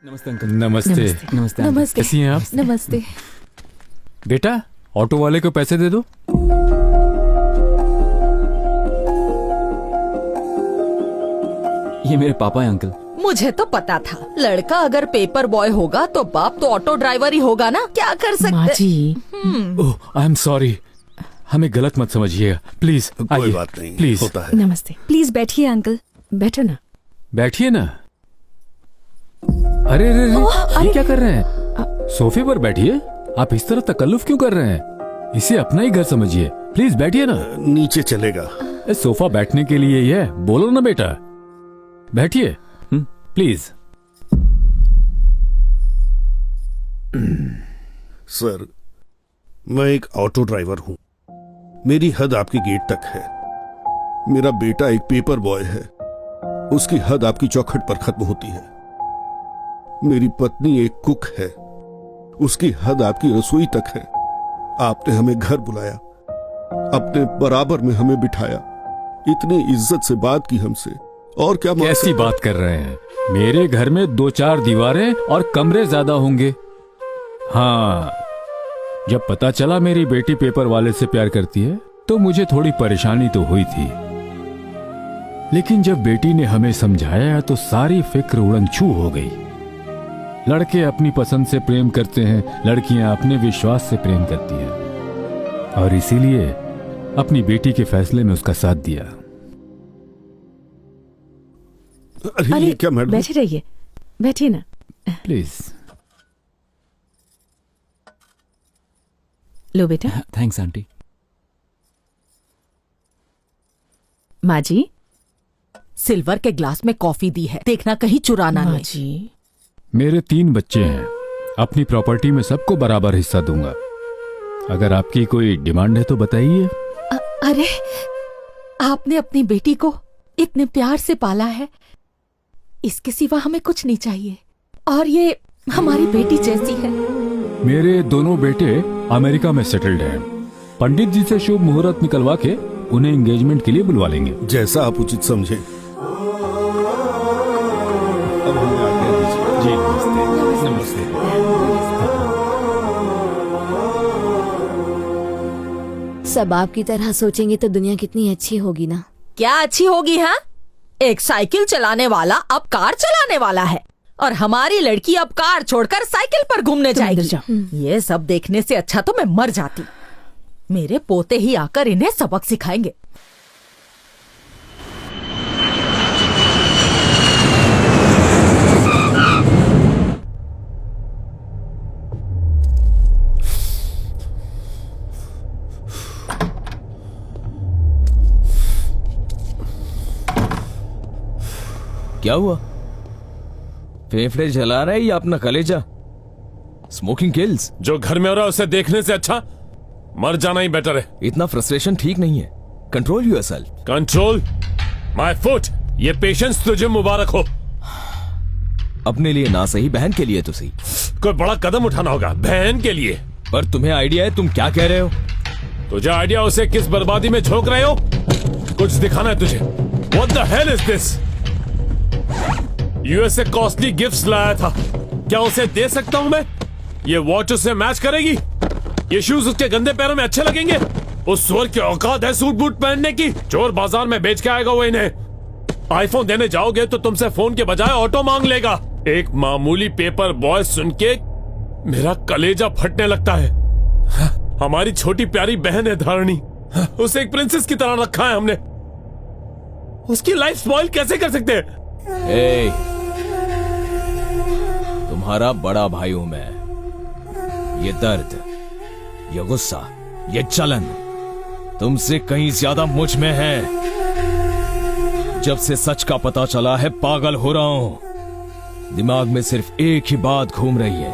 नमस्ते अंकल। नमस्ते नमस्ते नमस्ते। कैसी हैं आप? नमस्ते। बेटा ऑटो वाले को पैसे दे दो। ये मेरे पापा हैं अंकल। मुझे तो पता था लड़का अगर पेपर बॉय होगा तो बाप तो ऑटो ड्राइवर ही होगा ना। क्या कर माँ सकते। जी, ओह आई एम सॉरी, हमें गलत मत समझिएगा प्लीज। कोई बात नहीं, प्लीज होता है। नमस्ते। प्लीज बैठिए अंकल। बैठो ना। बैठिए ना। अरे अरे अरे ये क्या कर रहे हैं? सोफे पर बैठिए। आप इस तरह तकल्लुफ क्यों कर रहे हैं? इसे अपना ही घर समझिए। प्लीज बैठिए ना। नीचे चलेगा। सोफा बैठने के लिए ही है, बोलो ना बेटा। बैठिए प्लीज। सर, मैं एक ऑटो ड्राइवर हूं। मेरी हद आपके गेट तक है। मेरा बेटा एक पेपर बॉय है, उसकी हद आपकी चौखट पर खत्म होती है। मेरी पत्नी एक कुक है, उसकी हद आपकी रसोई तक है। आपने हमें घर बुलाया, अपने बराबर में हमें बिठाया, इतनी इज्जत से बात की हमसे, और क्या मांग कैसी सकते? बात कर रहे हैं? मेरे घर में 2-4 दीवारें और कमरे ज्यादा होंगे। हाँ, जब पता चला मेरी बेटी पेपर वाले से प्यार करती है तो मुझे थोड़ी परेशानी तो हुई थी, लेकिन जब बेटी ने हमें समझाया तो सारी फिक्र उड़नछू हो गई। लड़के अपनी पसंद से प्रेम करते हैं, लड़कियां अपने विश्वास से प्रेम करती हैं, और इसीलिए अपनी बेटी के फैसले में उसका साथ दिया। अरे ये क्या मैडम? बैठे रहिए, बैठिए ना। प्लीज। लो बेटा। Thanks aunty. माँ जी। सिल्वर के ग्लास में कॉफी दी है, देखना कहीं चुराना माँ नहीं। जी, मेरे 3 बच्चे हैं, अपनी प्रॉपर्टी में सबको बराबर हिस्सा दूंगा। अगर आपकी कोई डिमांड है तो बताइए। अरे आपने अपनी बेटी को इतने प्यार से पाला है, इसके सिवा हमें कुछ नहीं चाहिए, और ये हमारी बेटी जैसी है। मेरे दोनों बेटे अमेरिका में सेटल्ड हैं। पंडित जी से शुभ मुहूर्त निकलवा के उन्हें एंगेजमेंट के लिए बुलवा लेंगे। जैसा आप उचित समझे। अब हमें आज्ञा दीजिए। जी नमस्ते। नमस्ते। सब आपकी तरह सोचेंगे तो दुनिया कितनी अच्छी होगी ना। क्या अच्छी होगी? हाँ, एक साइकिल चलाने वाला अब कार चलाने वाला है, और हमारी लड़की अब कार छोड़कर साइकिल पर घूमने तुम अंदर जाएगी। ये सब देखने से अच्छा तो मैं मर जाती। मेरे पोते ही आकर इन्हें सबक सिखाएंगे। क्या हुआ? फेफड़े जला रहा है या अपना कलेजा? Smoking kills. जो घर में हो रहा है उसे देखने से अच्छा मर जाना ही बेटर है। इतना फ्रस्ट्रेशन ठीक नहीं है। Control yourself. Control my foot. ये पेशेंस तुझे मुबारक हो। अपने लिए ना सही, बहन के लिए तो सही। कोई बड़ा कदम उठाना होगा बहन के लिए। पर तुम्हें आइडिया है तुम क्या कह रहे हो? तुझे आइडिया उसे किस बर्बादी में झोंक रहे हो? कुछ दिखाना है तुझे। What the hell is this? US से कॉस्टली गिफ्ट्स लाया था, क्या उसे दे सकता हूं मैं? ये वॉच उससे मैच करेगी? ये शूज उसके गंदे पैरों में अच्छे लगेंगे? उस सुअर की औकात है सूट बूट पहनने की? चोर बाजार में बेच के आएगा वो इन्हें। आईफोन देने जाओगे तो तुमसे फोन के बजाय ऑटो मांग लेगा। एक मामूली पेपर बॉय सुन के मेरा कलेजा फटने लगता है। हमारी छोटी प्यारी बहन है धारणी, उसे एक प्रिंसेस की तरह रखा है हमने। उसकी लाइफ स्पॉइल कैसे कर सकते हैं? ए, तुम्हारा बड़ा भाई हूं मैं। ये दर्द, ये गुस्सा, ये जलन तुमसे कहीं ज्यादा मुझ में है। जब से सच का पता चला है पागल हो रहा हूं। दिमाग में सिर्फ एक ही बात घूम रही है,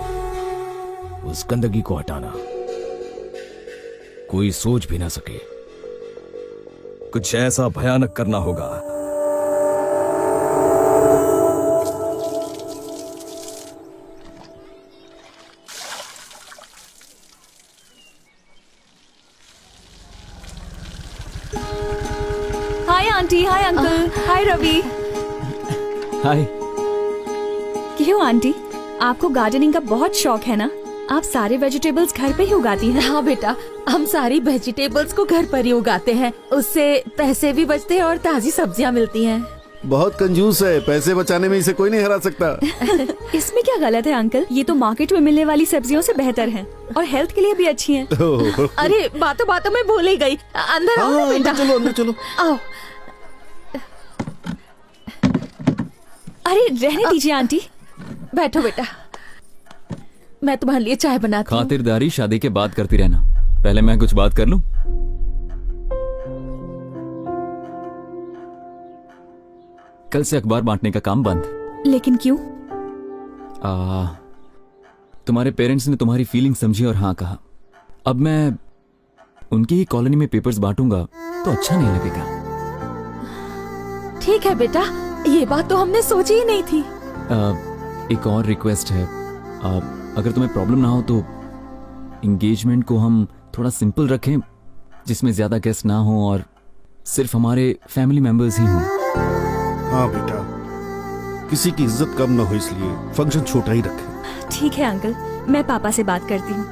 उस गंदगी को हटाना। कोई सोच भी ना सके। कुछ ऐसा भयानक करना होगा। हाय आंटी, हाय अंकल, हाय रवि। हाय। क्यों आंटी? आपको गार्डनिंग का बहुत शौक है ना? आप सारे वेजिटेबल्स घर पे ही उगाती हैं? हाँ बेटा, हम सारी वेजिटेबल्स को घर पर ही उगाते हैं। उससे पैसे भी बचते हैं और ताजी सब्जियाँ मिलती हैं। बहुत कंजूस है, पैसे बचाने में इसे कोई नहीं हरा सकता। इसमें क्या गलत है अंकल? ये तो मार्केट में मिलने वाली सब्जियों से बेहतर हैं और हेल्थ के लिए भी अच्छी हैं। अरे बातों बातों में भूल ही गई। अंदर आओ ना हाँ, बेटा। अंदर चलो, अंदर चलो। आओ। अरे रहने दीजिए आंटी। बैठो बेटा, मैं तुम्हारे लिए चाय बनाती हूँ। खातिरदारी शादी के बाद करती रहना, पहले मैं कुछ बात कर लूं। कल से अखबार बांटने का काम बंद। लेकिन क्यों? तुम्हारे पेरेंट्स ने तुम्हारी फीलिंग समझी और हाँ कहा। अब मैं उनकी ही कॉलोनी में पेपर्स बांटूंगा तो अच्छा नहीं लगेगा। ठीक है बेटा, ये बात तो हमने सोची ही नहीं थी। एक और रिक्वेस्ट है, अगर तुम्हें प्रॉब्लम ना हो तो एंगेजमेंट को हम थोड़ा सिंपल रखें, जिसमें ज्यादा गेस्ट ना हो और सिर्फ हमारे फैमिली मेंबर्स ही हों। हाँ बेटा, किसी की इज्जत कम ना हो इसलिए फंक्शन छोटा ही रखें। ठीक है अंकल, मैं पापा से बात करती हूँ।